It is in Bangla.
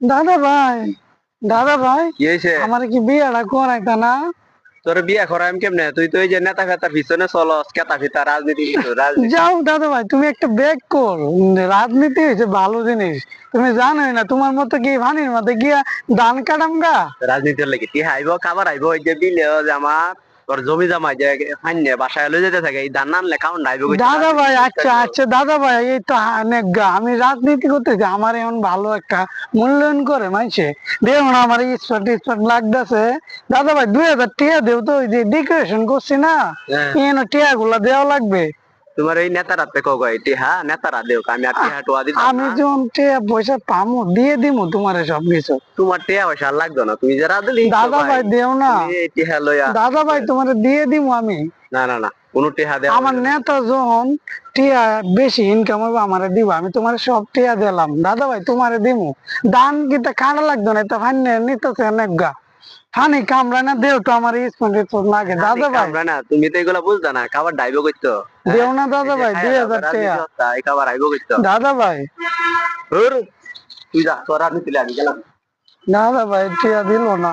দাদা ভাই, দাদা ভাই, কি হয়েছে? আমার কি বিয়েটা করাইতা না? তোর বিয়া করাম কেমনে? তুই তো এই যে নেতা ফেতার পিছনে চলস, কেতা ফিতা রাজনীতি কিছু রাজনীতি। যাও দাদা ভাই, তুমি একটা ব্যাক কর। রাজনীতি হচ্ছে ভালো জিনিস, তুমি জানোই না? তোমার মতো কি ভানির মধ্যে গিয়া ধান কাটাম গা? রাজনীতির লাগি কি আইব, খাবার আইব, ওই যে বিলে যে আমার তোর জমি জমা যে ফাইনে বাসায় লই যেতে থাকে, এই ধান আনলে কাউন্ট আইব কইছে দাদা ভাই, রাজনীতি আচ্ছা করবো। আচ্ছা দাদা ভাই, এই তো অনেক গা আমি রাজনীতি করতেছি, আমার এখন ভালো একটা মূল্যায়ন করে মাইছে। দেখুন আমার স্পট স্পট লাগতেছে। দাদা ভাই, 2000 টাকা দেও তো, ওই যে ডেকোরেশন করছি না, হ্যাঁ, এন টাকা গুলা দেওয়া লাগবে। তোমার এই নেতারা তে কো গই টিহা নেতারা দেও, আমি আর আহ, টিহা টোয়া দিতাম আমি না। যখন টাকা পয়সা পামো দিয়ে দিমু তোমার সবকিছু। তোমার টিয়া পয়সা আর লাগতো না, তুমি যে রাজনীতি করো দাদা ভাই, ভাই দেও না। তুমি এই টিহা লইয়া। দাদা ভাই, তোমার দিয়ে দিমু আমি। না না না, কোনো টিহা দেওয়া আমার হইলো না। নেতা যখন টিয়া বেশি ইনকাম হবে আমারে দিব, আমি তোমার সব টিয়া দিলাম দাদা ভাই, তোমারে দিমু। দান কিটা কাটা লাগতো না, এটা ফাইনে নিতেছে অনেক গা। ফানি কামড়া না দেও তো, আমার স্পন্সর লাগে হানি দাদা ভাই। কামড়া না, তুমি তো এগুলা বুঝতা না, খাবার ডাইব করতো। হ্যাঁ, দেও না এই দাদা যে ভাই, খায়া দাও 2000 টাকা। রাজনীতি হচ্ছে, এই খাবার আইব করতো। দাদা ভাই, ধুর, তুই যা তোর রাজনীতি লাগে, আমি গেলাম। দাদা ভাই টিয়া দিল না।